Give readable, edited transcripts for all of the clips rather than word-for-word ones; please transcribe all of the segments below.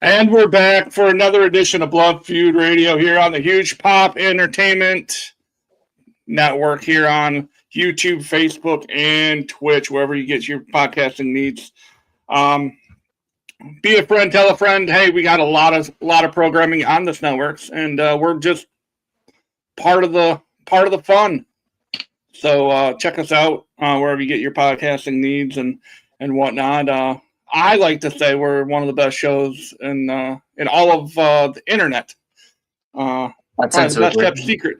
And we're back for another edition of Blood Feud Radio here on the Huge Pop Entertainment Network here on YouTube, Facebook, and Twitch, wherever you get your podcasting needs. Be a friend, tell a friend. Hey, we got a lot of programming on this networks, and we're just part of the fun. So check us out wherever you get your podcasting needs and whatnot. I like to say we're one of the best shows in all of the internet. I tend to best agree. kept secret.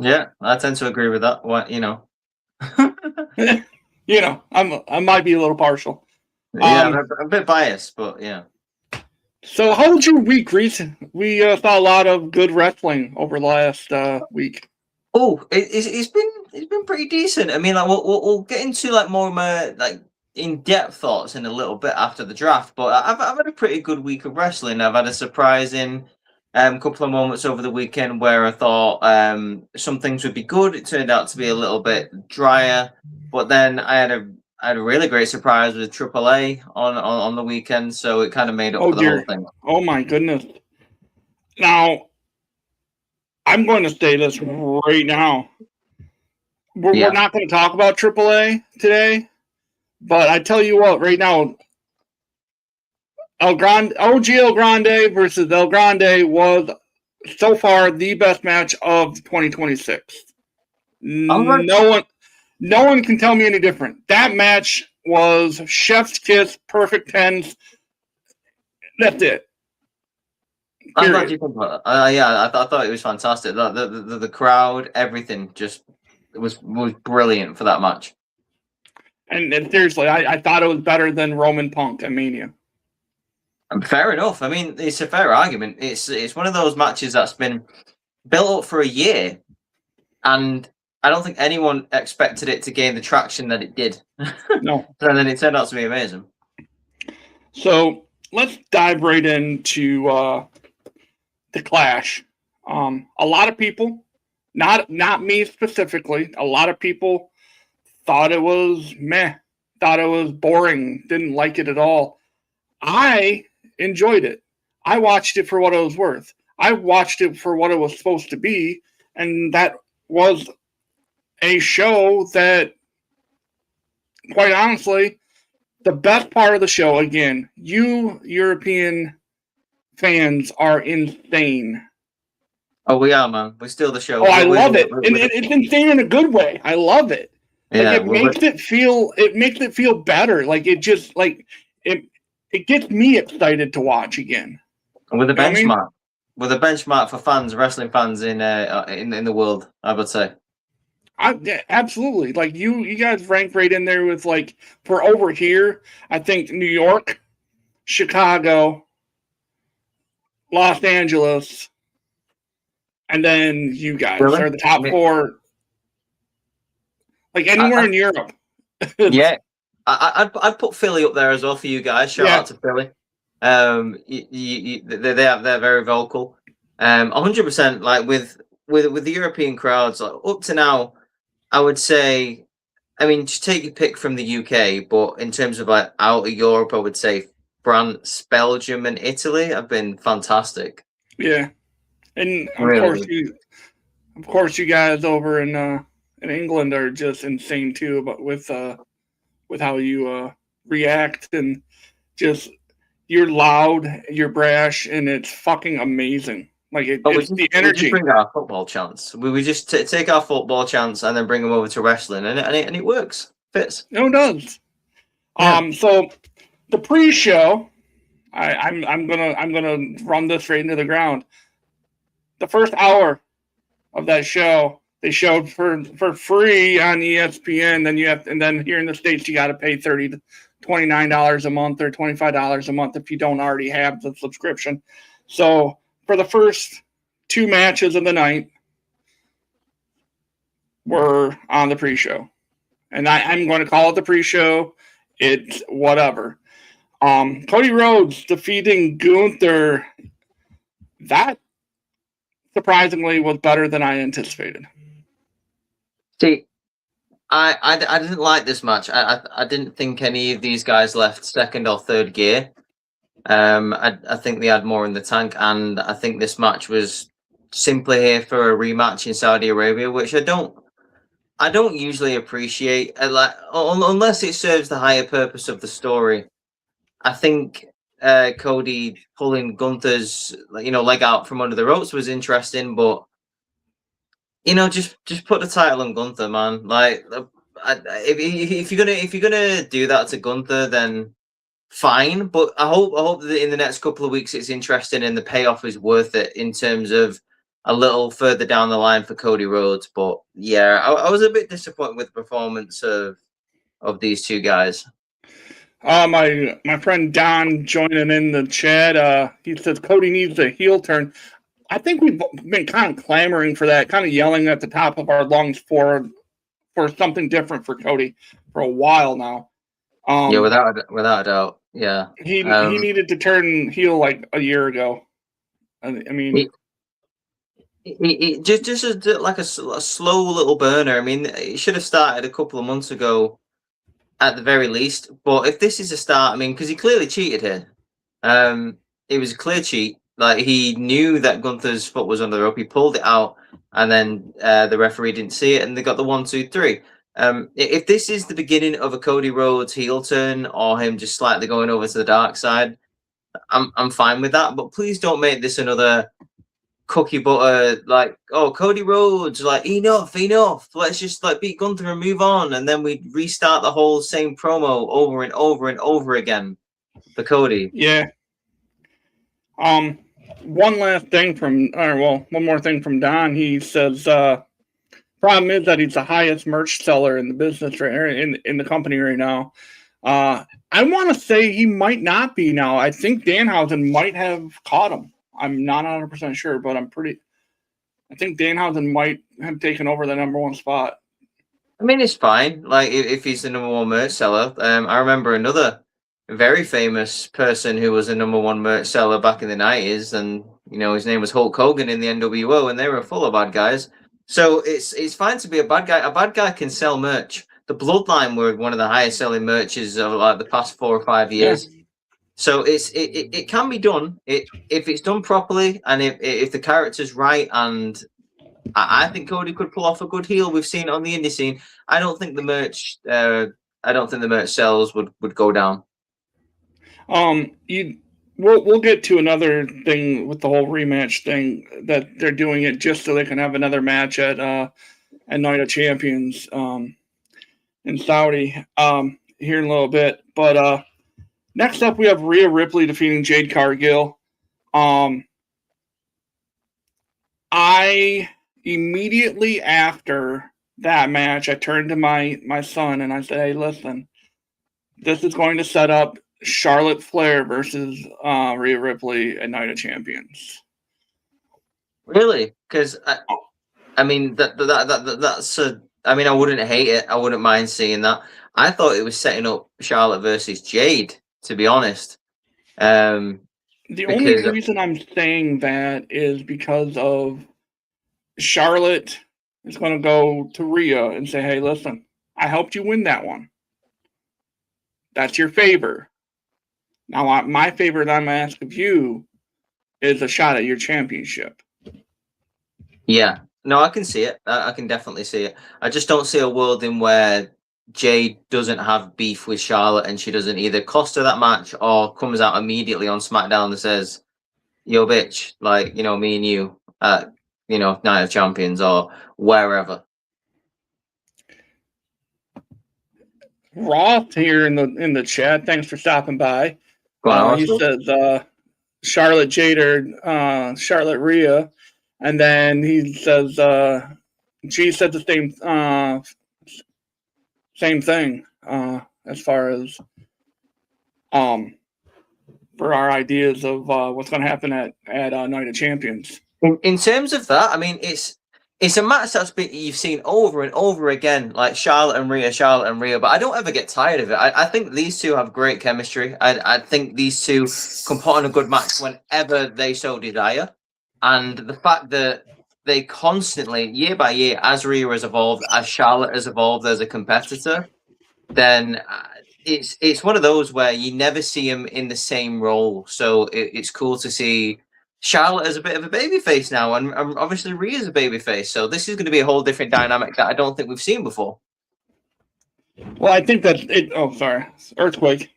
Yeah, I tend to agree with that. What I might be a little partial. Yeah, I'm a bit biased, but yeah. So, how was your week, Rhys? We saw a lot of good wrestling over the last week. Oh, it's been pretty decent. I mean, like we'll get into like more of my like in-depth thoughts in a little bit after the draft, but I've had a pretty good week of wrestling. I've had a surprising couple of moments over the weekend where I thought some things would be good. It turned out to be a little bit drier, but then I had a really great surprise with AAA on the weekend, so it kind of made up for the whole thing. Oh my goodness! Now, I'm going to say this right now. We're not going to talk about AAA today. But I tell you what, right now, OG El Grande versus El Grande was so far the best match of 2026. No one can tell me any different. That match was chef's kiss, perfect 10s. That's it. I'm glad you think about that. I thought it was fantastic. The crowd, everything, just was brilliant for that match. And seriously, I thought it was better than Roman Punk at Mania. Fair enough. I mean, it's a fair argument. It's one of those matches that's been built up for a year, and I don't think anyone expected it to gain the traction that it did. No. And then it turned out to be amazing. So let's dive right into the Clash. A lot of people, not me specifically, a lot of people thought it was meh, thought it was boring, didn't like it at all. I enjoyed it. I watched it for what it was worth. I watched it for what it was supposed to be, and that was a show that, quite honestly, the best part of the show, again, you European fans are insane. Oh, we are, man. We steal the show. Oh, I love it. And it's insane in a good way. I love it. Yeah, it makes it feel better. Like it just like it gets me excited to watch again. With a benchmark. With a benchmark for fans, wrestling fans in the world, I would say. Yeah, absolutely. Like you guys rank right in there with like for over here, I think New York, Chicago, Los Angeles, and then you guys are the top four. Like anywhere in Europe. Yeah. I'd put Philly up there as well for you guys. Shout out to Philly. They're very vocal. 100%. Like with the European crowds, like up to now, I would say, I mean, just take your pick from the UK, but in terms of like out of Europe, I would say France, Belgium, and Italy have been fantastic. Yeah, and of course, you guys over in England are just insane too. But with how you react and just you're loud, you're brash, and it's fucking amazing. Like it's the energy. We just bring our football chants. We just take our football chants and then bring them over to wrestling, and it works. Fits. No, it does. So the pre-show, I'm gonna run this right into the ground. The first hour of that show, they showed for free on ESPN. And then here in the States, you got to pay $30 to $29 a month or $25 a month if you don't already have the subscription. So for the first two matches of the night were on the pre-show, and I'm going to call it the pre-show. It's whatever. Cody Rhodes defeating Gunther. That surprisingly was better than I anticipated. See, I didn't like this match. I didn't think any of these guys left second or third gear. I think they had more in the tank, and I think this match was simply here for a rematch in Saudi Arabia, which I don't usually appreciate. Unless it serves the higher purpose of the story. I think Cody pulling Gunther's leg out from under the ropes was interesting, but just put the title on Gunther, man. Like, if you're gonna do that to Gunther, then fine. But I hope that in the next couple of weeks it's interesting and the payoff is worth it in terms of a little further down the line for Cody Rhodes. But yeah, I was a bit disappointed with the performance of these two guys. My friend Don joining in the chat. He says Cody needs a heel turn. I think we've been kind of clamoring for that, kind of yelling at the top of our lungs for something different for Cody for a while now. Yeah, without a doubt. Yeah, he needed to turn heel like a year ago. I mean, it just like a slow little burner. I mean, it should have started a couple of months ago, at the very least. But if this is a start, I mean, because he clearly cheated here. It was a clear cheat. Like, he knew that Gunther's foot was under the rope. He pulled it out, and then the referee didn't see it, and they got the 1, 2, 3. If this is the beginning of a Cody Rhodes heel turn or him just slightly going over to the dark side, I'm fine with that. But please don't make this another cookie butter, like, oh, Cody Rhodes, like, enough, let's just like beat Gunther and move on, and then we restart the whole same promo over and over and over again for Cody. Yeah. One more thing from Don. He says problem is that he's the highest merch seller in the business in the company right now. I want to say he might not be now. I think Danhausen might have caught him. I'm not 100% sure, but I think Danhausen might have taken over the number one spot. I mean, it's fine. Like, if he's the number one merch seller. I remember another very famous person who was a number one merch seller back in the 90s, and his name was Hulk Hogan in the NWO, and they were full of bad guys. So it's fine to be a bad guy. A bad guy can sell merch. The Bloodline were one of the highest selling merches of like the past 4 or 5 years. Yeah. So it can be done if it's done properly, and if the character's right. And I think Cody could pull off a good heel. We've seen it on the indie scene. I don't think the merch sales would go down. We'll get to another thing with the whole rematch thing, that they're doing it just so they can have another match at Night of Champions in Saudi here in a little bit. But next up, we have Rhea Ripley defeating Jade Cargill. I immediately after that match, I turned to my son and I said, "Hey, listen, this is going to set up Charlotte Flair versus Rhea Ripley at Night of Champions." Really? Because I mean that's I mean, I wouldn't hate it. I wouldn't mind seeing that. I thought it was setting up Charlotte versus Jade, to be honest. The only reason I'm saying that is because of Charlotte is going to go to Rhea and say, "Hey, listen, I helped you win that one. That's your favor. Now, my favor that I'm going to ask of you is a shot at your championship." Yeah. No, I can see it. I can definitely see it. I just don't see a world in where Jade doesn't have beef with Charlotte and she doesn't either cost her that match or comes out immediately on SmackDown and says, "Yo, bitch, like, me and you at, Night of Champions or wherever." Roth here in the chat. Thanks for stopping by. He says Charlotte Jader, Charlotte Rhea, and then he says G said the same thing as far as for our ideas of what's going to happen at Night of Champions. In terms of that, I mean, it's a match you've seen over and over again, like Charlotte and Rhea, but I don't ever get tired of it. I think these two have great chemistry. I think these two can put on a good match whenever they so desire. And the fact that they constantly, year by year, as Rhea has evolved, as Charlotte has evolved as a competitor, then it's one of those where you never see them in the same role. So it's cool to see Charlotte is a bit of a babyface now, and obviously Rhea's a babyface. So this is going to be a whole different dynamic that I don't think we've seen before. Well, I think that it. Oh, sorry, earthquake.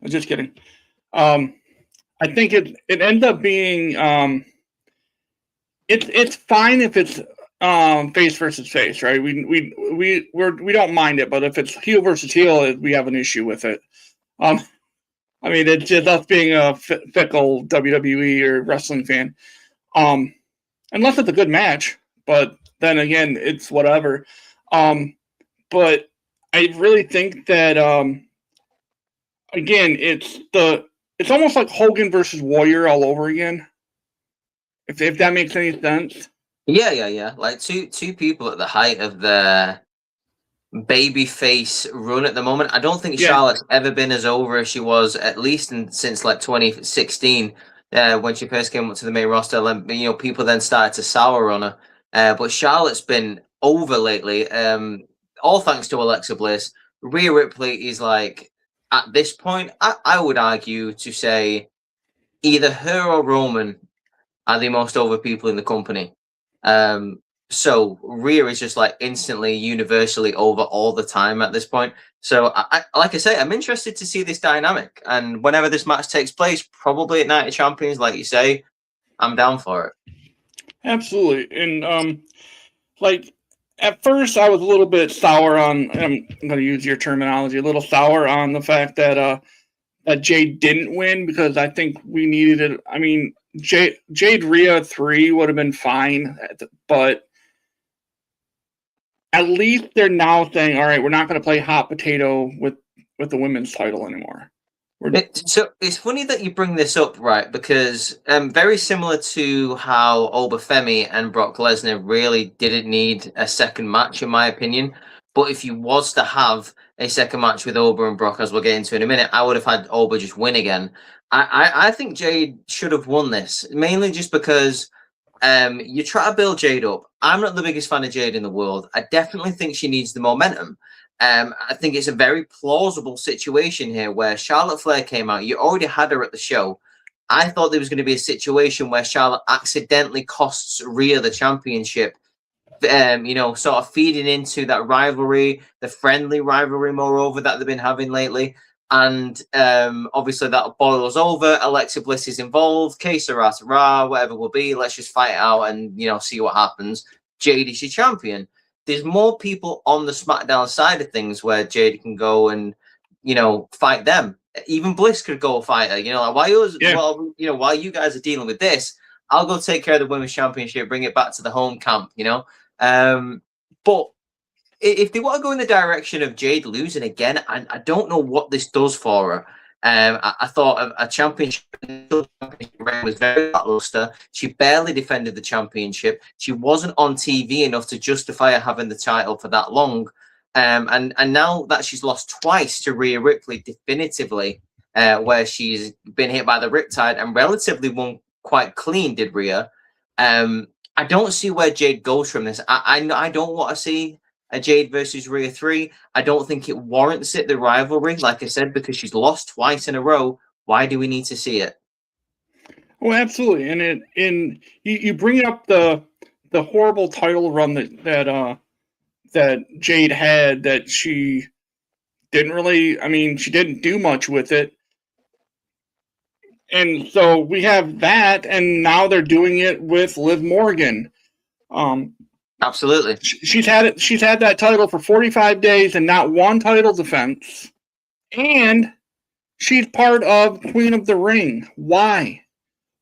I'm just kidding. I think it ends up being. It's fine if it's face versus face, right? We don't mind it, but if it's heel versus heel, we have an issue with it. I mean, it's just us being a fickle WWE or wrestling fan. Unless it's a good match, but then again, it's whatever. But I really think that again, it's almost like Hogan versus Warrior all over again. If that makes any sense. Yeah. Like two people at the height of their babyface run at the moment. I don't think Charlotte's ever been as over as she was, at least since like 2016, when she first came up to the main roster. And people then started to sour on her. But Charlotte's been over lately. All thanks to Alexa Bliss. Rhea Ripley is like, at this point, I would argue to say either her or Roman are the most over people in the company. So Rhea is just like instantly, universally over all the time at this point. So like I say, I'm interested to see this dynamic. And whenever this match takes place, probably at Night of Champions, like you say, I'm down for it. Absolutely. And like at first I was a little bit sour on, I'm going to use your terminology, a little sour on the fact that Jade didn't win, because I think we needed it. I mean, Jade Rhea 3 would have been fine, but at least they're now saying, all right, we're not going to play hot potato with the women's title anymore. So it's funny that you bring this up, right? Because very similar to how Obafemi and Brock Lesnar really didn't need a second match, in my opinion. But if you was to have a second match with Oba and Brock, as we'll get into in a minute, I would have had Oba just win again. I think Jade should have won this, mainly just because you try to build Jade up. I'm not the biggest fan of Jade in the world. I definitely think she needs the momentum. I think it's a very plausible situation here where Charlotte Flair came out. You already had her at the show. I thought there was going to be a situation where Charlotte accidentally costs Rhea the championship, sort of feeding into that rivalry, the friendly rivalry, moreover, that they've been having lately. And obviously that boils over. Alexa Bliss is involved. Que sera, sera, whatever will be. Let's just fight it out and, see what happens. Jade is your champion. There's more people on the SmackDown side of things where Jade can go and, fight them. Even Bliss could go fight her. While you guys are dealing with this, I'll go take care of the Women's Championship, bring it back to the home camp, But if they want to go in the direction of Jade losing again, I don't know what this does for her. I thought a championship was very lackluster. She barely defended the championship. She wasn't on TV enough to justify her having the title for that long. And now that she's lost twice to Rhea Ripley definitively, where she's been hit by the Riptide and relatively won quite clean, did Rhea. I don't see where Jade goes from this. I don't want to see a Jade versus Rhea 3. I don't think it warrants it, the rivalry, like I said, because she's lost twice in a row. Why do we need to see it? Well, absolutely. And you bring up the horrible title run that Jade had, that she didn't really, she didn't do much with it. And so we have that, and now they're doing it with Liv Morgan. Absolutely. She's had it. She's had that title for 45 days and not one title defense. And she's part of Queen of the Ring. Why?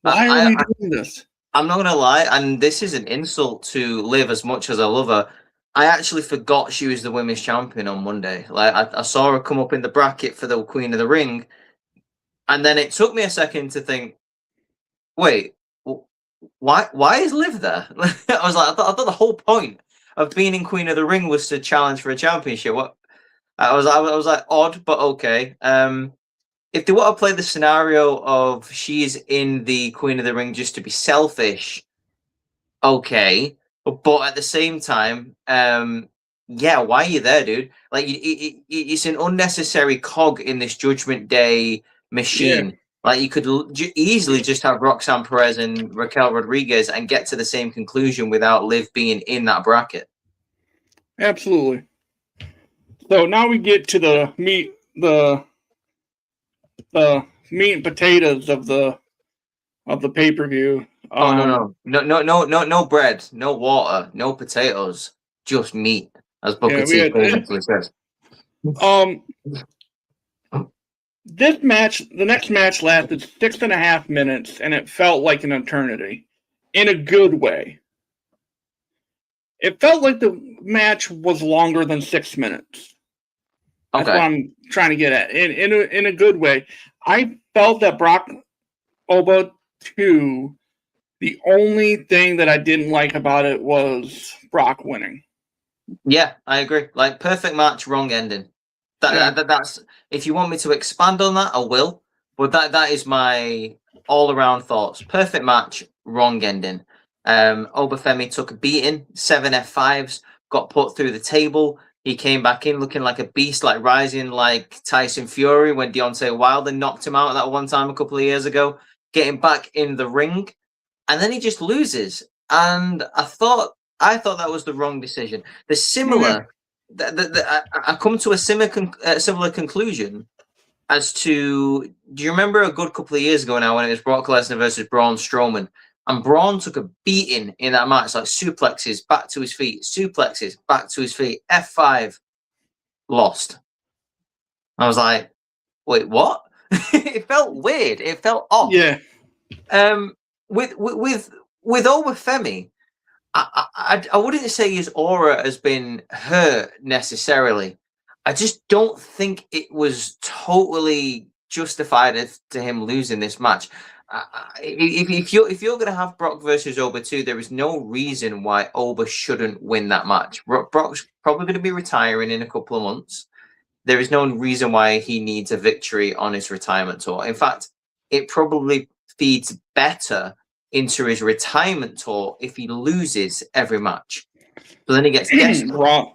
Why are we doing this? I'm not gonna lie, and this is an insult to Liv as much as I love her. I actually forgot she was the women's champion on Monday. Like I saw her come up in the bracket for the Queen of the Ring, and then it took me a second to think, wait, why is Liv there? I was like, I thought the whole point of being in Queen of the Ring was to challenge for a championship. What I was like odd, but okay. If they want to play the scenario of she's in the Queen of the Ring just to be selfish, okay, but at the same time, yeah, why are you there, dude? Like, it's an unnecessary cog in this Judgment Day machine. Yeah. Like, you could easily just have Roxanne Perez and Raquel Rodriguez and get to the same conclusion without Liv being in that bracket. Absolutely. So now we get to the meat and potatoes of the pay-per-view. No bread, no water, no potatoes, just meat, as Booker T famously says. This match, the next match lasted 6.5 minutes, and it felt like an eternity, in a good way. It felt like the match was longer than 6 minutes. That's what I'm trying to get at. In a good way. I felt that Brock Oba 2, the only thing that I didn't like about it was Brock winning. Yeah, I agree. Like, perfect match, wrong ending. That's, if you want me to expand on that, I will. But that is my all-around thoughts. Perfect match, wrong ending. Obafemi took a beating, 7 F5s, got put through the table. He came back in looking like a beast, like rising like Tyson Fury when Deontay Wilder knocked him out that one time a couple of years ago, getting back in the ring. And then he just loses. And I thought that was the wrong decision. The similar... I come to a similar conclusion as to, do you remember a good couple of years ago now when it was Brock Lesnar versus Braun Strowman, and Braun took a beating in that match, like suplexes back to his feet, suplexes back to his feet, F5, lost. I was like, wait, what? It felt weird. It felt off. Yeah. With Obafemi, I wouldn't say his aura has been hurt necessarily. I just don't think it was totally justified to him losing this match. If you're going to have Brock versus Oba 2, there is no reason why Oba shouldn't win that match. Brock's probably going to be retiring in a couple of months. There is no reason why he needs a victory on his retirement tour. In fact, it probably feeds better into his retirement tour if he loses every match. So then he gets desperate.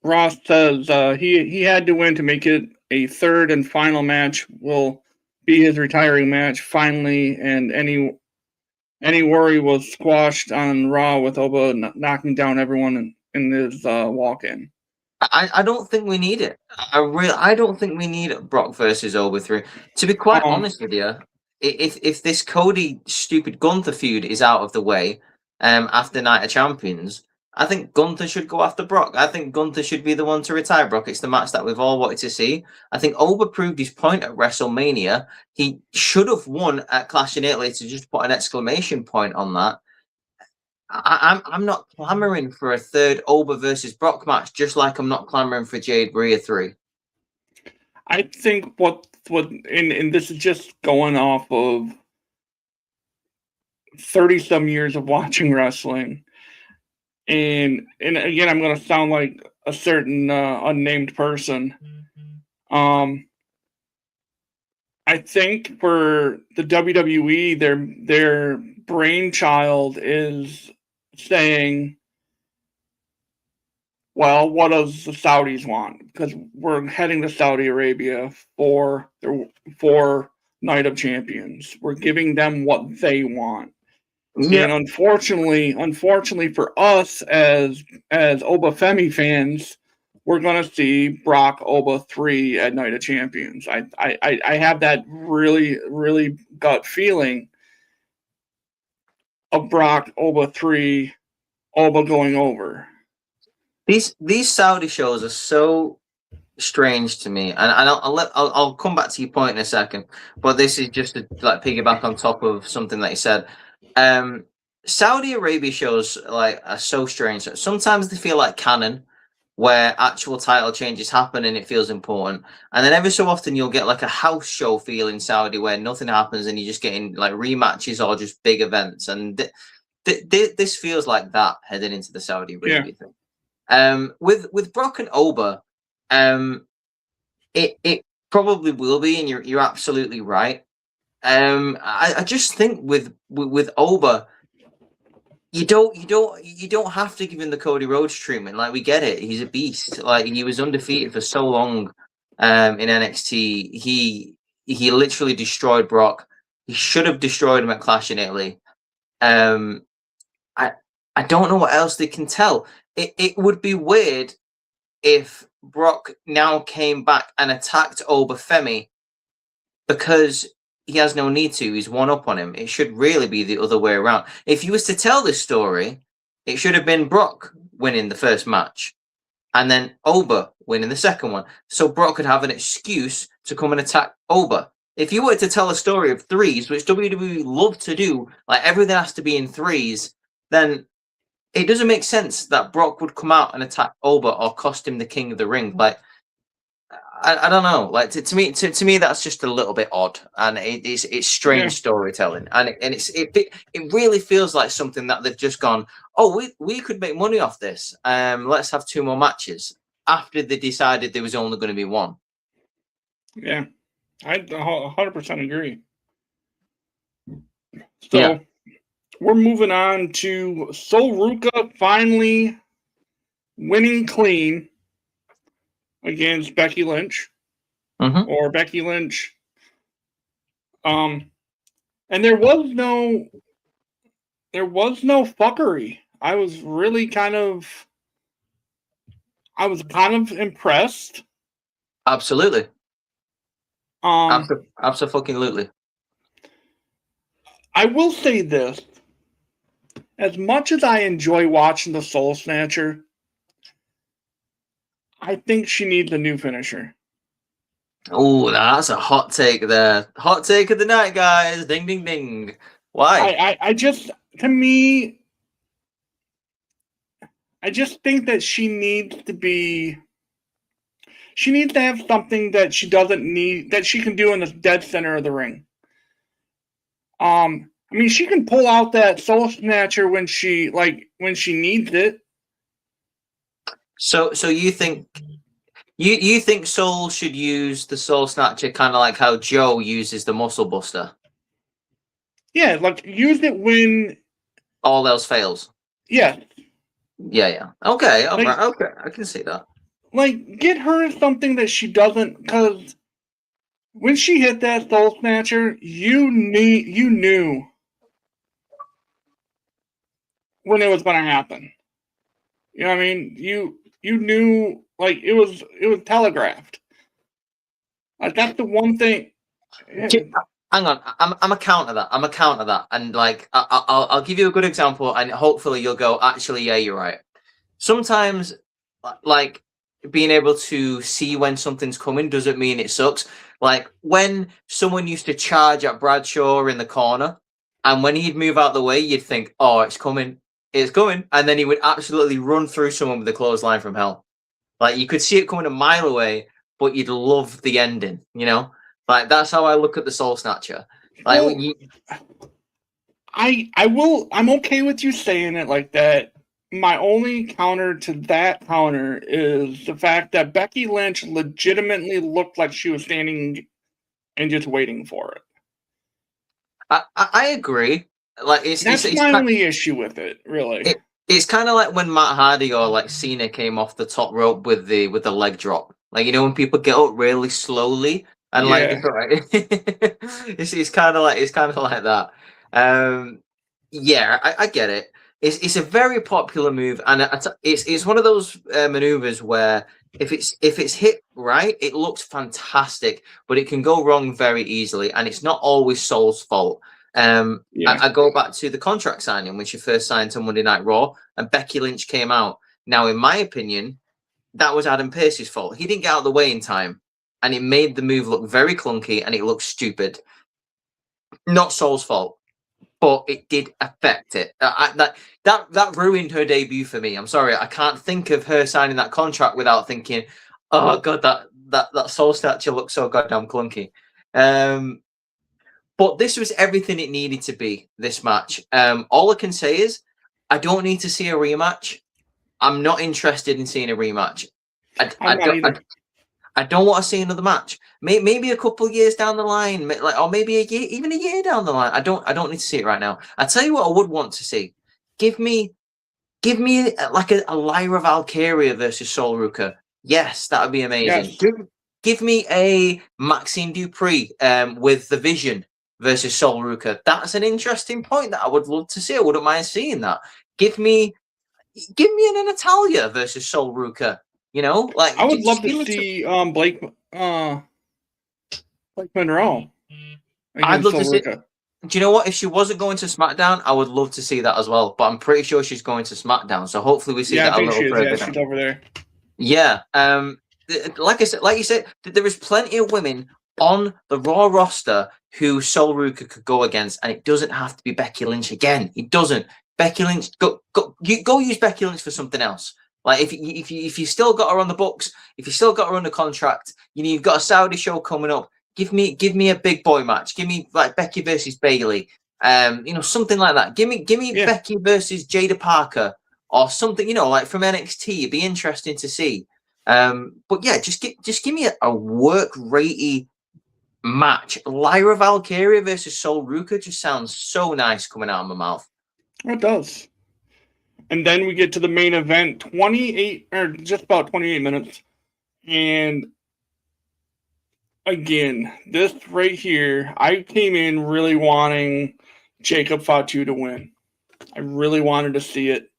Ross says he had to win to make it a third and final match. Will be his retiring match finally, and any worry was squashed on Raw with Oba knocking down everyone in his walk-in. I don't think we need it. I don't think we need Brock versus Oba 3. To be quite honest with you, if this Cody stupid Gunther feud is out of the way after Night of Champions, I think Gunther should go after Brock. I think Gunther should be the one to retire Brock. It's the match that we've all wanted to see. I think Oba proved his point at WrestleMania. He should have won at Clash in Italy, to just put an exclamation point on that. I'm not clamoring for a third Oba versus Brock match, just like I'm not clamoring for Jade Bria 3. I think what and this is just going off of 30-some years of watching wrestling. And again, I'm going to sound like a certain unnamed person. I think for the WWE, their brainchild is saying, well, what does the Saudis want? Because we're heading to Saudi Arabia for Night of Champions. We're giving them what they want. Yep. And unfortunately for us as Obafemi fans, we're gonna see Brock Oba 3 at Night of Champions. I have that really, really gut feeling of Brock Oba 3 Oba going over. These Saudi shows are so strange to me, and I'll come back to your point in a second. But this is just to like piggyback on top of something that you said. Saudi Arabia shows like are so strange. Sometimes they feel like canon, where actual title changes happen and it feels important. And then every so often you'll get like a house show feel in Saudi where nothing happens and you're just getting like rematches or just big events. And this feels like that heading into the Saudi Arabia thing. With Brock and Oba, it probably will be, and you're absolutely right. I just think with Oba, you don't have to give him the Cody Rhodes treatment. Like, we get it. He's a beast. Like, he was undefeated for so long in NXT. He literally destroyed Brock. He should have destroyed him at Clash in Italy. I don't know what else they can tell. It would be weird if Brock now came back and attacked Oba Femi because he has no need to. He's one up on him. It should really be the other way around. If you was to tell this story, it should have been Brock winning the first match and then Oba winning the second one. So Brock could have an excuse to come and attack Oba. If you were to tell a story of threes, which WWE love to do, like everything has to be in threes, then it doesn't make sense that Brock would come out and attack Oba or cost him the King of the Ring. Like, I don't know. Like to me, that's just a little bit odd, and it's strange storytelling, and it really feels like something that they've just gone. Oh, we could make money off this. Let's have 2 more matches after they decided there was only going to be one. Yeah, I 100% agree. So we're moving on to Sol Ruka finally winning clean against Becky Lynch, or Becky Lynch. And there was no fuckery. I was kind of impressed. Absolutely. Absolutely. I will say this: as much as I enjoy watching the Soul Snatcher, I think she needs a new finisher. Oh, that's a hot take there. Hot take of the night, guys. Ding, ding, ding. Why? I just, to me, I just think that she needs to have something that she doesn't need, that she can do in the dead center of the ring. I mean, she can pull out that Soul Snatcher when she needs it. So you think you think Soul should use the Soul Snatcher kind of like how Joe uses the Muscle Buster? Yeah, like use it when all else fails. Yeah. Yeah. Okay, okay, I can see that. Like, get her something that she doesn't, because when she hit that Soul Snatcher, you knew when it was going to happen. You know what I mean? You knew, like, it was telegraphed. Like, that's the one thing. Hang on, I'm a counter that, and like I'll give you a good example, and hopefully you'll go, actually, yeah, you're right. Sometimes, like, being able to see when something's coming doesn't mean it sucks. Like when someone used to charge at Bradshaw in the corner, and when he'd move out the way, you'd think, oh, it's coming, and then he would absolutely run through someone with a clothesline from hell. Like, you could see it coming a mile away, but you'd love the ending, you know? Like, that's how I look at the Soul Snatcher. Like, well, I'm okay with you saying it like that. My only counter to that counter is the fact that Becky Lynch legitimately looked like she was standing and just waiting for it. I agree. Like, that's my only issue with it, really. It's kind of like when Matt Hardy or like Cena came off the top rope with the leg drop. Like, you know, when people get up really slowly and like it's kind of like that. Yeah, I get it. It's a very popular move, and it's one of those maneuvers where if it's hit right, it looks fantastic, but it can go wrong very easily, and it's not always Soul's fault. I go back to the contract signing when she first signed to Monday Night Raw, and Becky Lynch came out. Now, in my opinion, that was Adam Pearce's fault. He didn't get out of the way in time, and it made the move look very clunky, and it looked stupid. Not Soul's fault, but it did affect it. That ruined her debut for me. I'm sorry, I can't think of her signing that contract without thinking, "Oh God, that Soul statue looks so goddamn clunky." But this was everything it needed to be. This match. All I can say is, I don't need to see a rematch. I'm not interested in seeing a rematch. I don't want to see another match. Maybe a couple of years down the line, or maybe a year, even a year down the line. I don't need to see it right now. I tell you what, I would want to see. Give me like a Lyra Valkyria versus Sol Ruka. Yes, that would be amazing. Yes. Give me a Maxine Dupree with the Vision versus Sol Ruka. That's an interesting point that I would love to see. I wouldn't mind seeing that. Give me an Natalia versus Sol Ruka. You know, like I would love to see Blake Monroe. I'd love to see. Do you know what? If she wasn't going to SmackDown, I would love to see that as well. But I'm pretty sure she's going to SmackDown, so hopefully we see that a little further. Yeah, she's over there. Yeah. Like you said, there is plenty of women on the Raw roster who Sol Ruka could go against, and it doesn't have to be Becky Lynch again. It doesn't. Becky Lynch, go use Becky Lynch for something else. Like if you still got her on the books, if you still got her under contract, you've got a Saudi show coming up. Give me a big boy match. Give me like Becky versus Bayley. Something like that. Give me Becky versus Jada Parker or something. Like from NXT. It'd be interesting to see. But yeah, just give me a work ratey match. Lyra Valkyria versus Sol Ruka just sounds so nice coming out of my mouth. It does. And then we get to the main event, 28 or just about 28 minutes. And again, this right here, I came in really wanting Jacob Fatu to win. I really wanted to see it.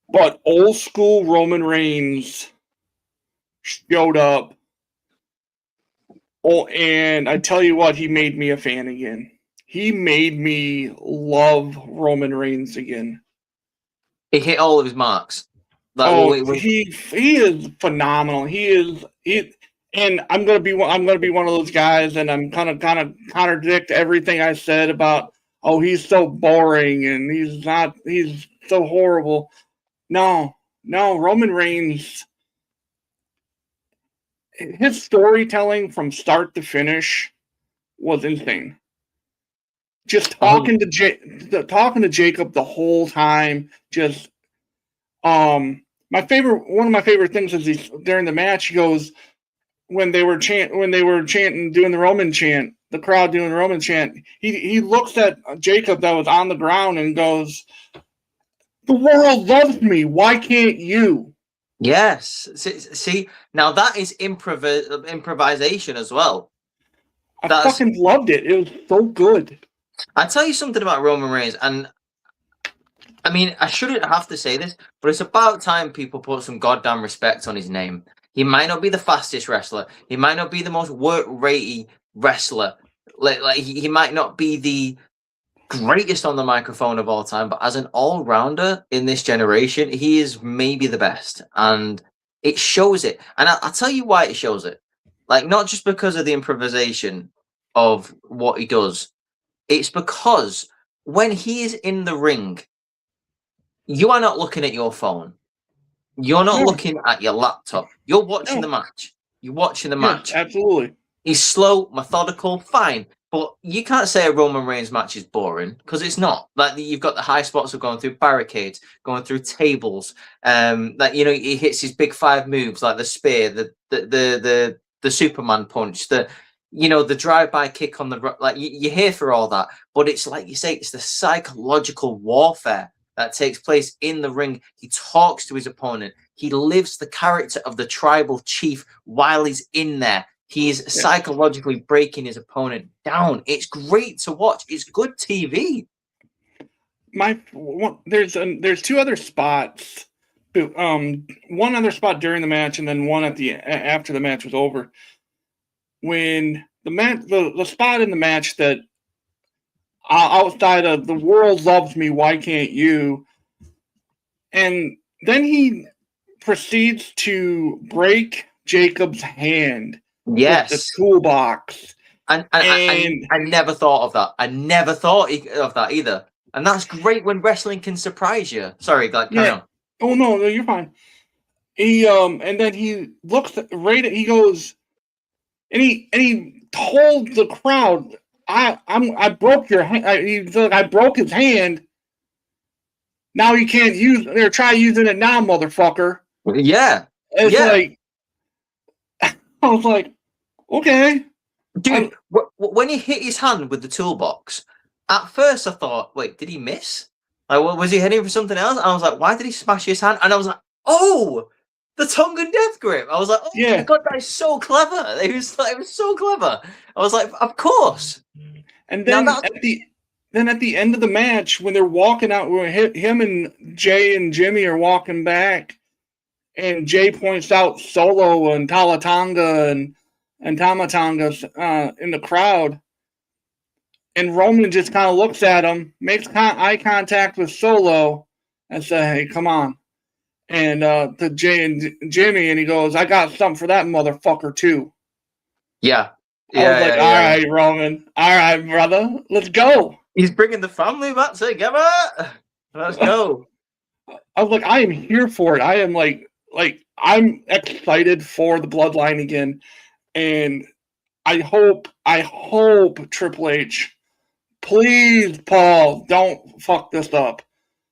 But old school Roman Reigns showed up. Oh, and I tell you what, he made me a fan again. He made me love Roman Reigns again. He hit all of his marks. He is phenomenal. And I'm gonna be one of those guys, and I'm kind of contradict everything I said about he's so boring and he's so horrible. No, Roman Reigns, his storytelling from start to finish was insane. Just talking to Jacob the whole time. Just one of my favorite things is during the match. He goes when they were chanting, doing the Roman chant, the crowd doing the Roman chant. He looks at Jacob that was on the ground and goes, "The world loves me. Why can't you?" Yes. See, now that is improvisation as well. I fucking loved it. It was so good. I'll tell you something about Roman Reigns, and I mean, I shouldn't have to say this, but it's about time people put some goddamn respect on his name. He might not be the fastest wrestler. He might not be the most work-ratey wrestler. Like he might not be the greatest on the microphone of all time, but as an all-rounder in this generation, he is maybe the best, and it shows it. And I'll tell you why it shows it. Like, not just because of the improvisation of what he does. It's because when he is in the ring, you are not looking at your phone. You're not looking at your laptop. You're watching the match. You're watching the match. Absolutely. He's slow, methodical, fine. But you can't say a Roman Reigns match is boring, because it's not. Like, you've got the high spots of going through barricades, going through tables. He hits his big 5 moves like the spear, the Superman punch, the drive-by kick on the you're here for all that. But it's like you say, it's the psychological warfare that takes place in the ring. He talks to his opponent. He lives the character of the tribal chief while he's in there. He's psychologically breaking his opponent down. It's great to watch. It's good TV. There's 2 other spots. One other spot during the match, and then one after the match was over. When the spot in the match that outside of the world loves me, why can't you? And then he proceeds to break Jacob's hand with the Yes. toolbox. And And I never thought of that. I never thought of that either. And that's great when wrestling can surprise you. Sorry, carry yeah, on. oh no, you're fine. He and then he looks right at, he goes, and he told the crowd, I broke your hand. I broke his hand. Now you can't use. They're trying using it now, motherfucker. Yeah. It's like I was like, okay, dude. When he hit his hand with the toolbox, at first I thought, wait, did he miss? Like, was he heading for something else? And I was like, why did he smash his hand? And I was like, oh, the Tongan death grip. I was like, oh yeah. my god, that is so clever. It was so clever. I was like, of course. And then now, at the end of the match, when they're walking out, where him and Jay and Jimmy are walking back, and Jay points out Solo and Talatonga and Tamatonga in the crowd, and Roman just kind of looks at him, makes eye contact with Solo, and says, "Hey, come on." And to Jay and Jimmy, and he goes, "I got something for that motherfucker too." Yeah. I was like, all right, Roman. All right, brother. Let's go. He's bringing the family back together. Let's go. I was like, I am here for it. I am like I'm excited for the bloodline again. And I hope Triple H, please, Paul, don't fuck this up.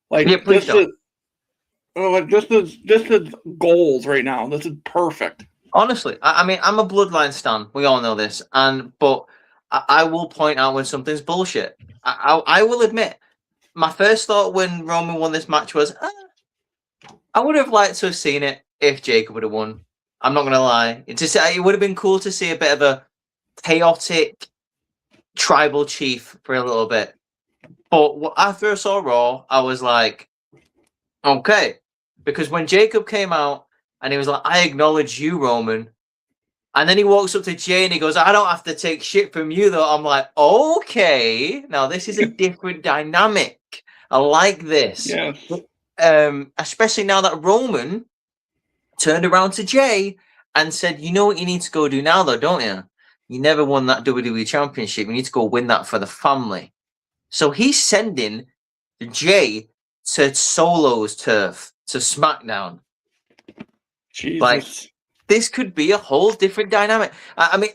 Like, yeah, please don't. This is gold right now. This is perfect. Honestly, I mean, I'm a bloodline stan. We all know this, but I will point out when something's bullshit. I will admit, my first thought when Roman won this match was, I would have liked to have seen it if Jacob would have won. I'm not gonna lie. It would have been cool to see a bit of a chaotic tribal chief for a little bit. But after I saw Raw, I was like, okay, because when Jacob came out. And he was like, I acknowledge you, Roman. And then he walks up to Jay and he goes, I don't have to take shit from you, though. I'm like, okay. Now, this is a different dynamic. I like this. Yeah. Especially now that Roman turned around to Jay and said, you know what you need to go do now, though, don't you? You never won that WWE Championship. You need to go win that for the family. So he's sending Jay to Solo's turf, to SmackDown. Jesus. Like, this could be a whole different dynamic. I mean,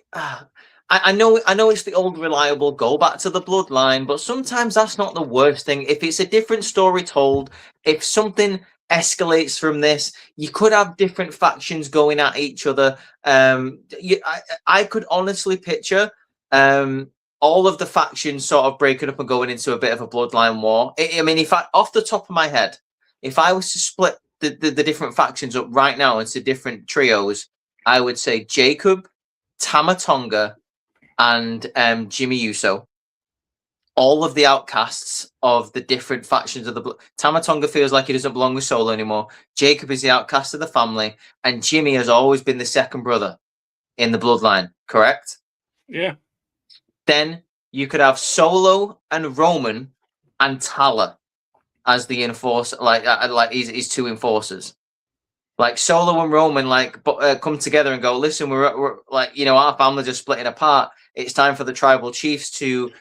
I know it's the old reliable go back to the bloodline, but sometimes that's not the worst thing. If it's a different story told, if something escalates from this, you could have different factions going at each other. I could honestly picture all of the factions sort of breaking up and going into a bit of a bloodline war. I mean, off the top of my head, if I was to split the different factions up right now into different trios, I would say Jacob, Tamatonga, and Jimmy Uso. All of the outcasts of the different factions of the Tamatonga feels like he doesn't belong with Solo anymore. Jacob is the outcast of the family, and Jimmy has always been the second brother in the bloodline, correct? Yeah. Then you could have Solo and Roman and Tala as the enforcer, like he's two enforcers. Like Solo and Roman, come together and go, listen, we're like, our families are splitting apart. It's time for the tribal chiefs to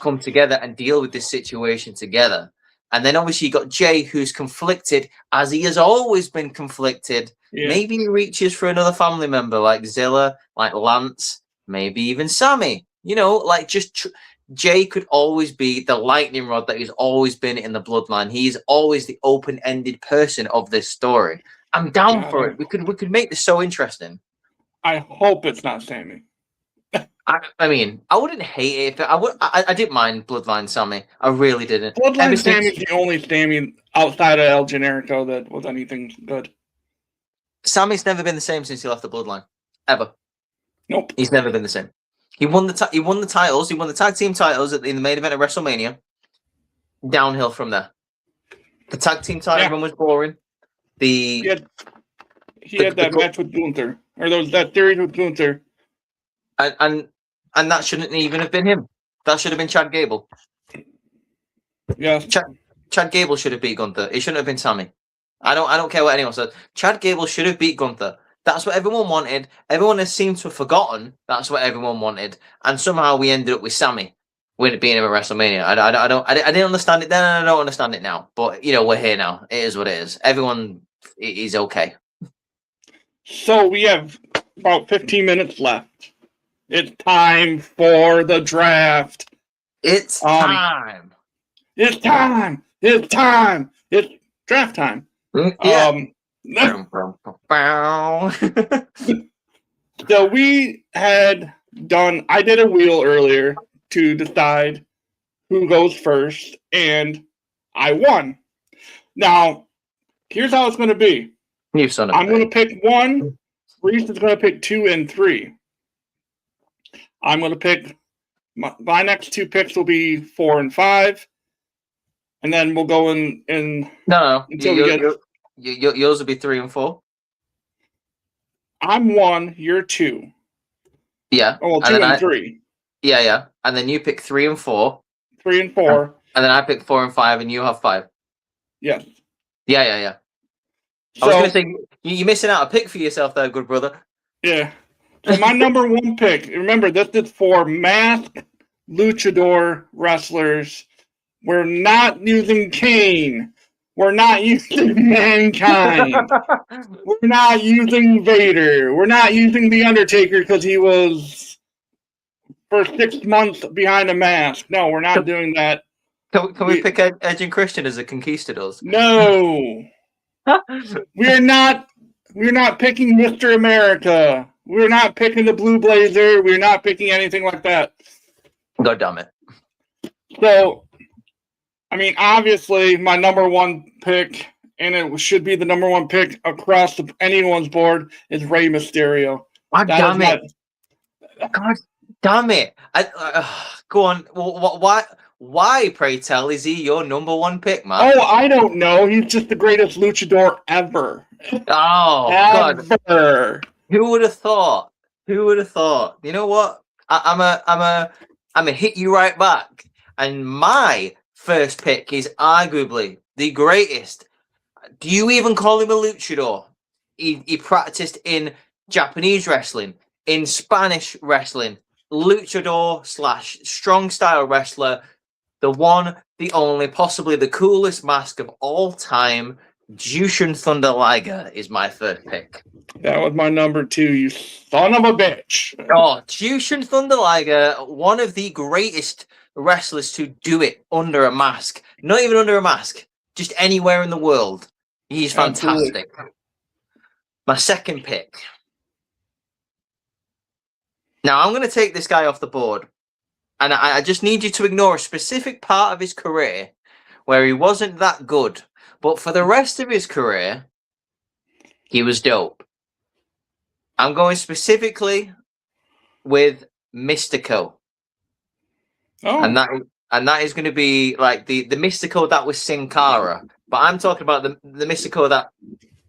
come together and deal with this situation together. And then obviously you got Jay, who's conflicted, as he has always been conflicted. Yeah. Maybe he reaches for another family member like Zilla, like Lance, maybe even Sammy. Jay could always be the lightning rod that he's always been in the bloodline. He's always the open-ended person of this story. I'm down for it. We could make this so interesting. I hope it's not Sammy. I mean, I wouldn't hate it if I didn't mind Bloodline Sammy. I really didn't. Bloodline Sammy's the only Sammy outside of El Generico that was anything good. Sammy's never been the same since he left the Bloodline. Ever. Nope. He's never been the same. He won the titles. He won the tag team titles in the main event of WrestleMania. Downhill from there. The tag team title run was boring. He had that match with Gunther, or that series with Gunther. And and that shouldn't even have been him. That should have been Chad Gable. Yes. Chad Gable should have beat Gunther. It shouldn't have been Sammy. I don't care what anyone says. Chad Gable should have beat Gunther. That's what everyone wanted. Everyone has seemed to have forgotten that's what everyone wanted, and somehow we ended up with Sammy beating him at WrestleMania. I didn't understand it then, and I don't understand it now. But we're here now. It is what it is. Everyone is okay. So we have about 15 minutes left. It's time for the draft. It's time. It's time. It's time. It's draft time. Yeah. So we had done. I did a wheel earlier to decide who goes first, and I won. Now, here's how it's going to be. You son of a I'm going to pick 1. Rhys is going to pick 2 and 3. I'm going to pick my next 2 picks will be 4 and 5, and then we'll go in. No. Until we get. Yours will be 3 and 4. I'm 1. You're 2. Yeah. Oh, well, 2 and 3. Yeah. And then you pick 3 and 4. 3 and 4. And then I pick 4 and 5, and you have 5. Yes. Yeah. I was going to say, you're missing out a pick for yourself there, good brother. Yeah. So my number 1 pick, remember, this is for masked luchador wrestlers. We're not using Kane. We're not using Mankind. We're not using Vader. We're not using The Undertaker because he was for 6 months behind a mask. No, we're not doing that. Can we pick Edge and Christian as the conquistadors? No. We're not picking Mr. America. We're not picking the Blue Blazer. We're not picking anything like that. God damn it. So, I mean, obviously, my number 1 pick, and it should be the number 1 pick across anyone's board, is Rey Mysterio. God damn it. God damn it. Go on. Why, pray tell, is he your number 1 pick, man? Oh, I don't know. He's just the greatest luchador ever. Oh, ever. God. Who would have thought? Who would have thought? You know what? I'm a hit you right back. And my first pick is arguably the greatest. Do you even call him a luchador? He practiced in Japanese wrestling, in Spanish wrestling, luchador / strong style wrestler. The one, the only, possibly the coolest mask of all time, Jushin Thunder Liger is my first pick. That was my number 2, you son of a bitch. Oh, Jushin Thunder Liger, one of the greatest wrestlers to do it under a mask. Not even under a mask, just anywhere in the world. He's fantastic. Absolutely. My second pick. Now, I'm going to take this guy off the board. And I just need you to ignore a specific part of his career where he wasn't that good. But for the rest of his career, he was dope. I'm going specifically with Mystico. Oh. And that is going to be like the Mystico that was Sin Cara. But I'm talking about the Mystico that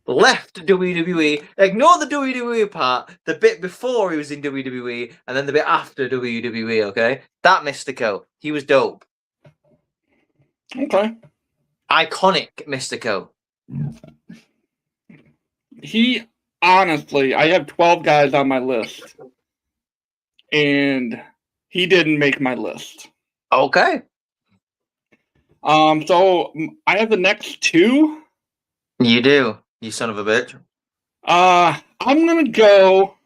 left WWE. Ignore the WWE part, the bit before he was in WWE, and then the bit after WWE, okay? That Mystico. He was dope. Okay. Iconic Mystico. He, honestly, I have 12 guys on my list. And he didn't make my list. Okay. So I have the next 2. You do. You son of a bitch. I'm going to go,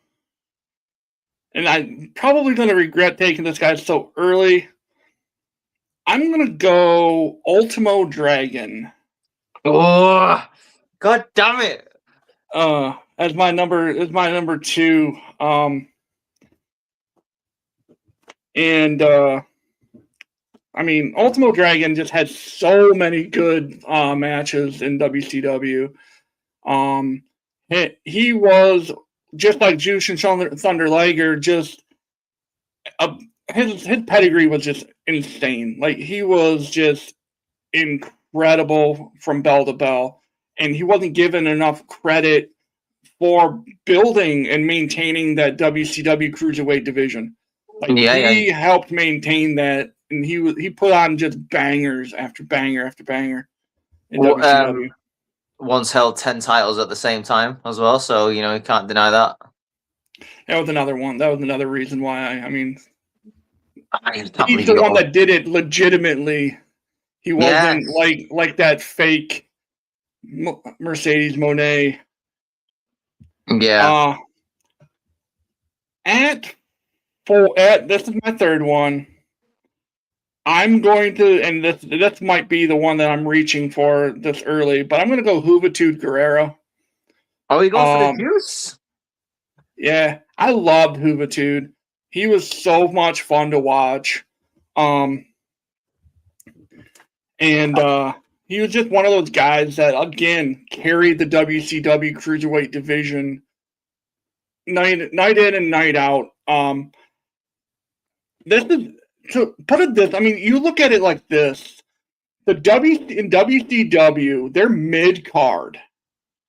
and I'm probably going to regret taking this guy so early. I'm going to go Ultimo Dragon. Oh, God damn it. As my number 2. I mean, Ultimo Dragon just had so many good matches in WCW. He was just like Jushin Thunder Liger. Just his pedigree was just insane. Like, he was just incredible from bell to bell, and he wasn't given enough credit for building and maintaining that WCW cruiserweight division. Like he helped maintain that, and he put on just bangers after banger after banger in WCW. Once held 10 titles at the same time as well, so you can't deny that. That was another one. That was another reason why he's the one that did it legitimately. He wasn't like that fake Mercedes Moné. Yeah. This is my third one. I'm going to, and this might be the one that I'm reaching for this early, but I'm going to go Juventud Guerrero. Are we going for the juice? Yeah, I loved Juventud. He was so much fun to watch. And he was just one of those guys that, again, carried the WCW Cruiserweight division night in and night out. This is, to put it this, you look at it like this. In WCW, they're mid-card.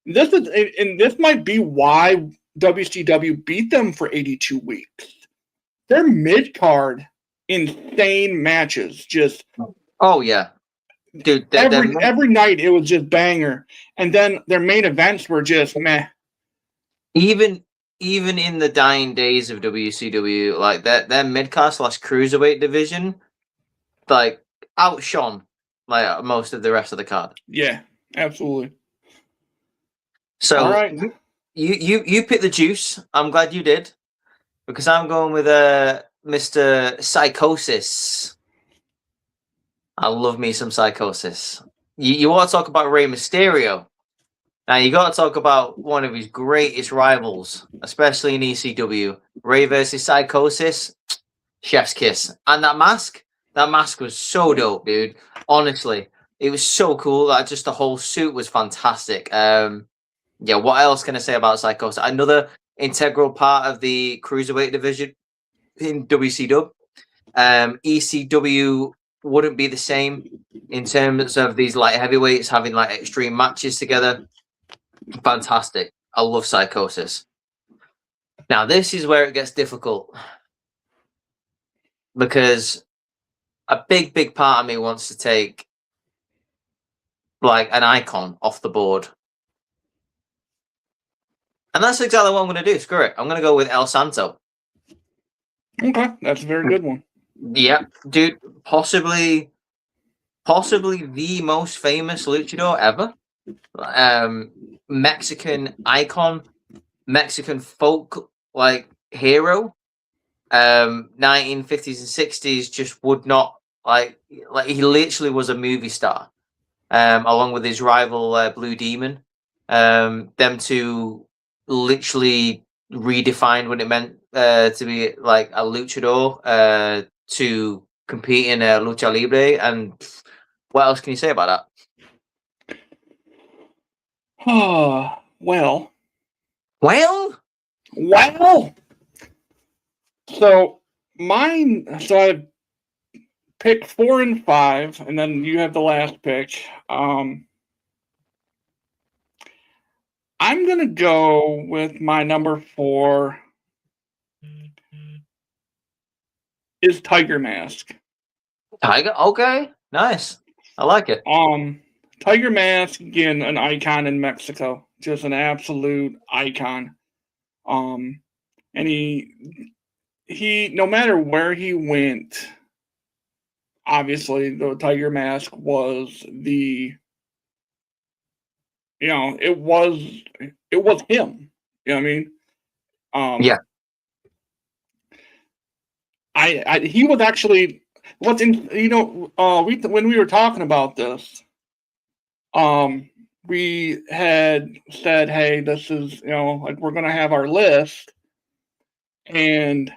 This might be why WCW beat them for 82 weeks. They're mid-card, insane matches. Just dude. Every night it was just banger, and then their main events were just meh. Even in the dying days of WCW, like their mid-card / cruiserweight division, like outshone like most of the rest of the card. Yeah, absolutely. So all right, you picked the juice. I'm glad you did, because I'm going with Mr. Psychosis. I love me some Psychosis. You want to talk about Rey Mysterio? Now you got to talk about one of his greatest rivals, especially in ECW. Rey versus Psychosis, chef's kiss. And that mask was so dope, dude. Honestly, it was so cool. Like, just the whole suit was fantastic. What else can I say about Psychosis? Another integral part of the Cruiserweight division in WCW. ECW wouldn't be the same in terms of these light heavyweights having like extreme matches together. Fantastic. I love Psychosis. Now, this is where it gets difficult, because a big part of me wants to take like an icon off the board. And that's exactly what I'm going to do. Screw it. I'm going to go with El Santo. Okay, that's a very good one. Yeah, dude. Possibly the most famous luchador ever. Mexican icon, Mexican folk like hero. 1950s and 60s just would not like he literally was a movie star. Along with his rival Blue Demon. Them two literally redefined what it meant to be like a luchador, to compete in lucha libre. And what else can you say about that? Well. So I picked 4 and 5, and then you have the last pick. I'm gonna go with my number 4 is Tiger Mask. Tiger? Okay, nice. I like it. Tiger Mask, again, an icon in Mexico, just an absolute icon. And he no matter where he went, obviously the Tiger Mask was it was him. You know what I mean? Yeah. He was actually when we were talking about this, we had said, hey, this is like we're gonna have our list, and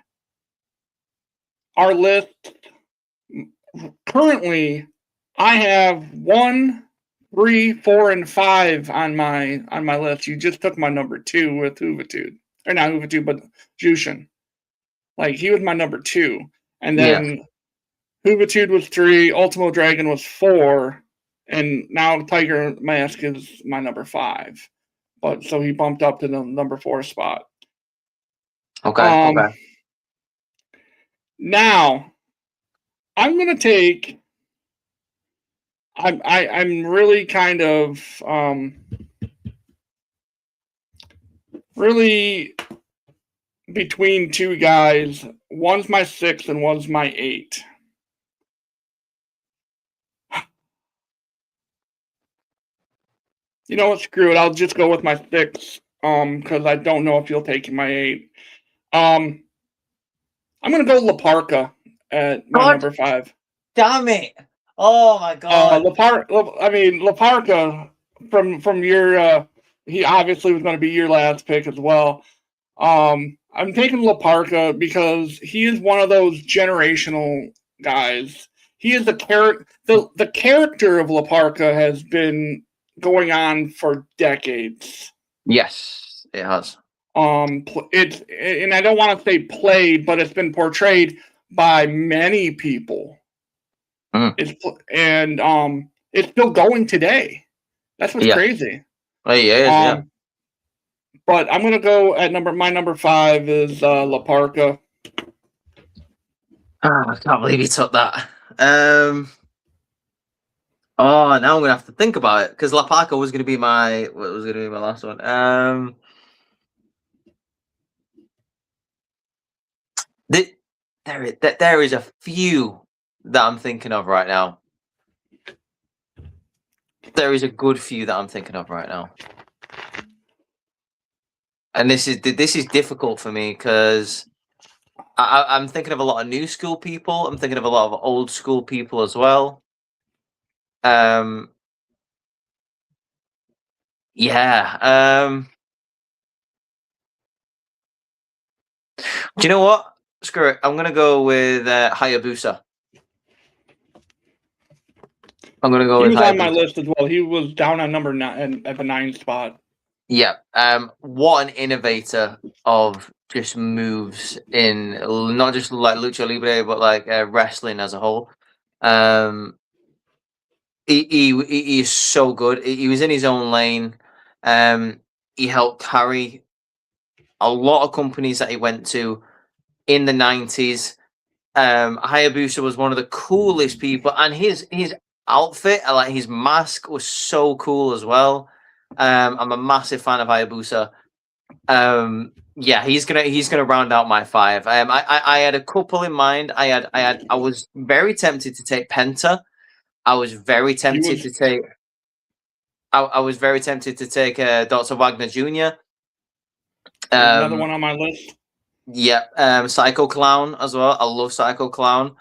our list currently I have 1, 3, 4, and 5 on my list. You just took my number 2 with Juventud. Or not Juventud, but Jushin. Like, he was my number 2. And then Juventud was 3, Ultimo Dragon was 4, and now Tiger Mask is my number 5. But so he bumped up to the number 4 spot. Okay. Now, I'm going to take. I'm really kind of really between two guys. One's my 6 and one's my 8. You know what? Screw it. I'll just go with my 6. Because I don't know if you'll take my 8. I'm gonna go Laparca at my God number 5. damn it! Oh my god! Laparca from your he obviously was going to be your last pick as well. I'm taking Laparca because he is one of those generational guys. He is the character. The character of Laparca has been going on for decades. Yes, it has. It's and I don't want to say played, but it's been portrayed by many people. Mm. It's still going today. That's what's crazy. Oh, yeah. But I'm gonna go at my number 5 is Laparca. I can't believe you took that. Oh, now I'm gonna have to think about it because Laparca was gonna be my last one. There is a few that I'm thinking of right now. There is a good few that I'm thinking of right now, and this is difficult for me because I'm thinking of a lot of new school people. I'm thinking of a lot of old school people as well. Yeah. Do you know what? Screw it. I'm gonna go with Hayabusa. I'm gonna go He with was on my Hayabusa. list as well. He was down on number 9 at the 9 spot. Yeah. What an innovator of just moves in not just like lucha libre, but like wrestling as a whole. He is so good. He was in his own lane. He helped carry a lot of companies that he went to in the 90s. Hayabusa was one of the coolest people, and his outfit, like his mask, was so cool as well. I'm a massive fan of Hayabusa. Yeah, he's gonna round out my 5. I had a couple in mind. I was very tempted to take Penta. I was very tempted to take. I was very tempted to take Dr. Wagner Jr. Another one on my list. Yeah, Psycho Clown as well. I love Psycho Clown.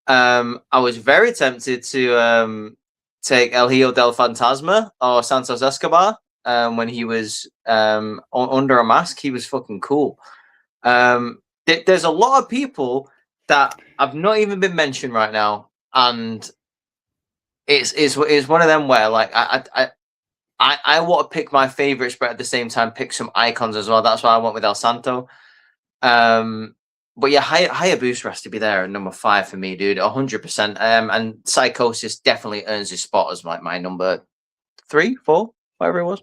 I was very tempted to take El Hijo del Fantasma or Santos Escobar when he was under a mask. He was fucking cool. There's a lot of people that have not even been mentioned right now, and it's one of them where like I want to pick my favorites, but at the same time pick some icons as well. That's why I went with El Santo. But yeah, Hayabusa has to be there at number 5 for me, dude. 100%. And Psychosis definitely earns his spot as my number 3, 4, whatever it was.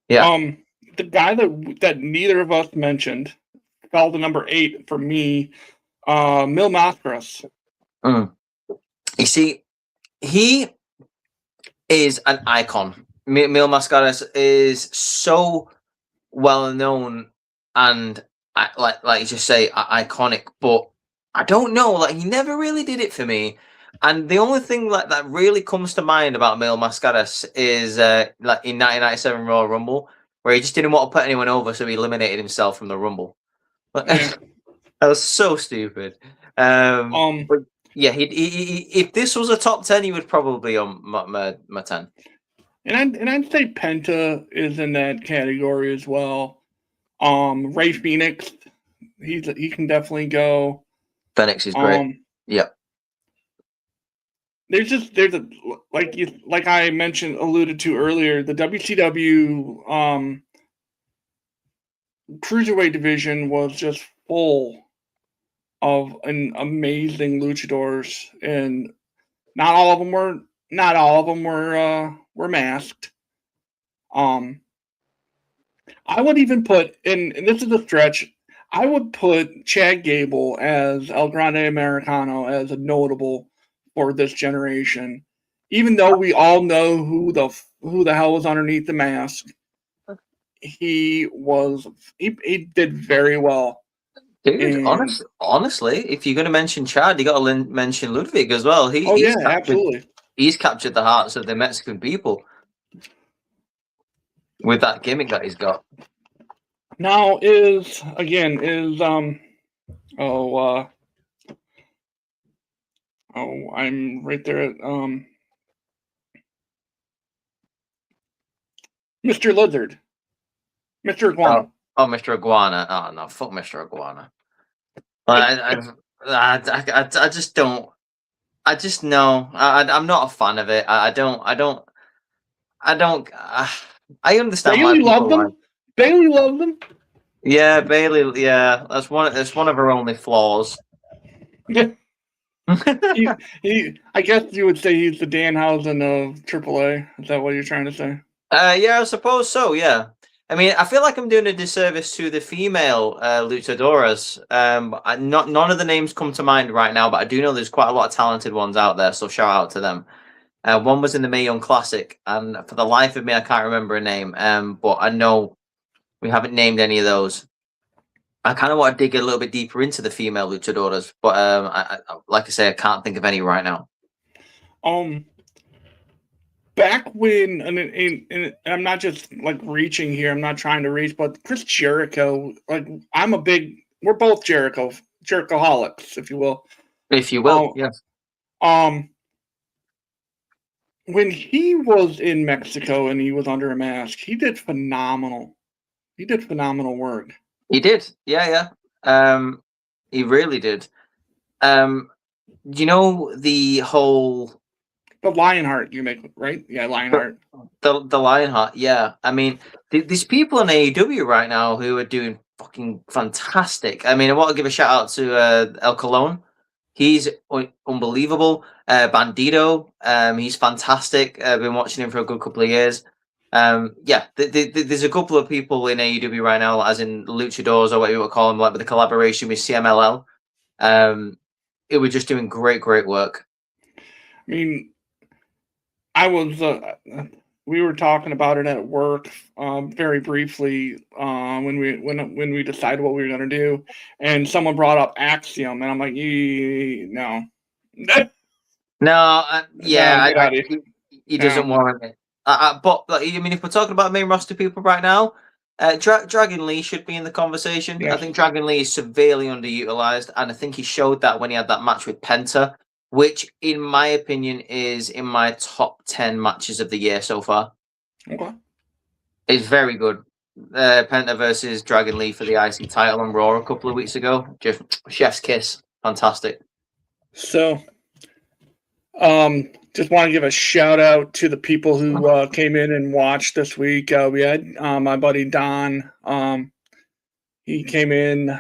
Yeah. The guy that neither of us mentioned fell to number 8 for me. Mil Mascaras. You see, he is an icon. Mil Mascaras is so well known and like you just say iconic, but I don't know, like he never really did it for me. And the only thing like that really comes to mind about Mil Mascaras is like in 1997 Royal Rumble, where he just didn't want to put anyone over, so he eliminated himself from the Rumble. Yeah. That was so stupid. But yeah, he if this was a top 10, he would probably be on my 10. And I'd say Penta is in that category as well. Ray Phoenix, he can definitely go. Phoenix is great. Yep. There's a like I alluded to earlier, the WCW cruiserweight division was just full of an amazing luchadors, and not all of them were masked. I would even put and this is a stretch. I would put Chad Gable as El Grande Americano as a notable for this generation, even though we all know who the hell was underneath the mask. He did very well. Dude, And honestly, if you're going to mention Chad, you got to mention Ludwig as well. oh yeah, absolutely. He's captured the hearts of the Mexican people with that gimmick that he's got. Now is I'm right there at Mr. Lizard. Mr. Iguana. Oh, Mr. Iguana. Oh no, fuck Mr. Iguana. I just don't. I just know. I'm not a fan of it. I don't. I understand why Bailey people loved them. Bailey loved them. Yeah, Bailey. Yeah, that's one of her only flaws. Yeah. I guess you would say he's the Danhausen of AAA. Is that what you're trying to say? Yeah, I suppose so. Yeah. I mean, I feel like I'm doing a disservice to the female luchadoras. None of the names come to mind right now, but I do know there's quite a lot of talented ones out there. So shout out to them. One was in the Mae Young Classic, and for the life of me, I can't remember a name. But I know we haven't named any of those. I kind of want to dig a little bit deeper into the female luchadoras, but like I say, I can't think of any right now. Back when, and I'm not just like reaching here. I'm not trying to reach, but Chris Jericho. Like we're both Jerichoholics, if you will. If you will, yes. When he was in Mexico and he was under a mask, he did phenomenal. He did phenomenal work. He did, yeah. He really did. You know the whole the Lionheart you make, right? Yeah, Lionheart. The Lionheart, yeah. I mean, there's people in AEW right now who are doing fucking fantastic. I mean, I want to give a shout out to El Colon. He's unbelievable. Bandito, he's fantastic. I've been watching him for a good couple of years. There's a couple of people in AEW right now, as in luchadors or whatever you would call them, like with the collaboration with CMLL. It was just doing great work. I mean, I was we were talking about it at work very briefly when we decided what we were going to do, and someone brought up Axiom, and I'm like, no. He doesn't warrant it. But I mean, if we're talking about main roster people right now, Dragon Lee should be in the conversation. Yes. I think Dragon Lee is severely underutilized, and I think he showed that when he had that match with Penta, which, in my opinion, is in my top 10 matches of the year so far. Okay, it's very good. Penta versus Dragon Lee for the IC title on Raw a couple of weeks ago. Just chef's kiss, fantastic. So, just want to give a shout out to the people who came in and watched this week. We had my buddy Don. He came in.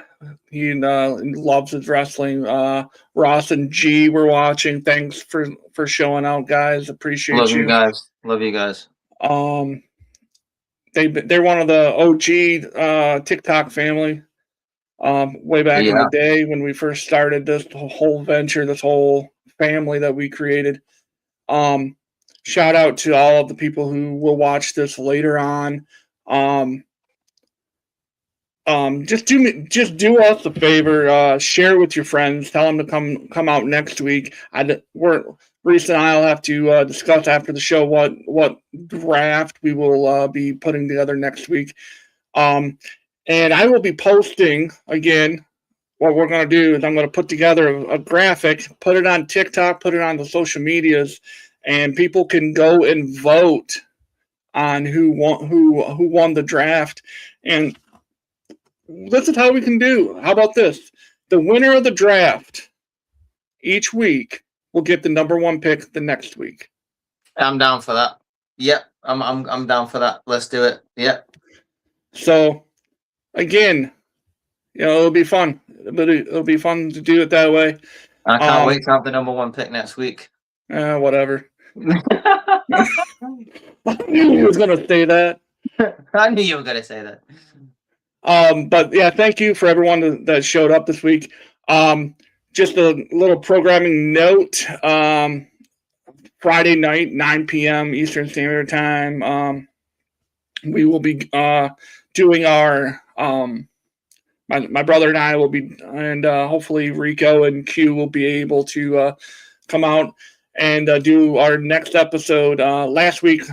He loves his wrestling. Ross and G were watching. Thanks for showing out, guys. Appreciate Love you guys. Love you guys. They're one of the OG TikTok family. Way back in the day when we first started this whole venture, this whole family that we created. Shout out to all of the people who will watch this later on. Just do us a favor. Share it with your friends. Tell them to come out next week. Rhys and I'll have to discuss after the show what draft we will be putting together next week. And I will be posting again. What we're going to do is I'm going to put together a graphic, put it on TikTok, put it on the social medias, and people can go and vote on who won the draft. And this is how we can do. How about this? The winner of the draft each week will get the number one pick the next week. I'm down for that. Yep, I'm down for that. Let's do it. Yep. So, again, it'll be fun. It'll be fun to do it that way. I can't wait to have the number one pick next week. Whatever. I knew you was gonna say that. I knew you were gonna say that. But yeah, thank you for everyone that showed up this week. Just a little programming note. Friday night, 9 p.m. Eastern Standard Time. We will be doing our my brother and I will be, and hopefully Rico and Q will be able to come out and do our next episode. Last week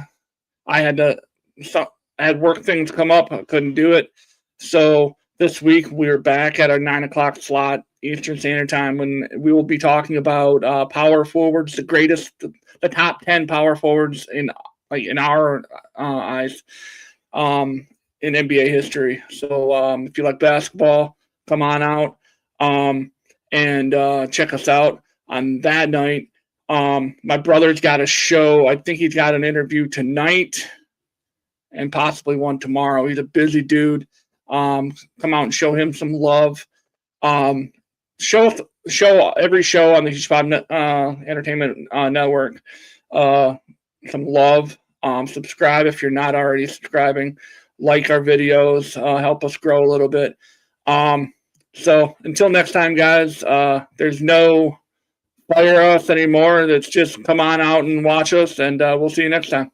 I had work things come up, I couldn't do it, so this week we're back at our 9 o'clock slot Eastern Standard Time when we will be talking about power forwards, the top 10 power forwards in our eyes. In NBA history. So if you like basketball, come on out and check us out on that night. My brother's got a show. I think he's got an interview tonight and possibly one tomorrow. He's a busy dude. Come out and show him some love. Show every show on the Huge Five Entertainment Network some love. Subscribe if you're not already subscribing. Like our videos, help us grow a little bit. So until next time, guys, there's no fire us anymore. It's just come on out and watch us, and we'll see you next time.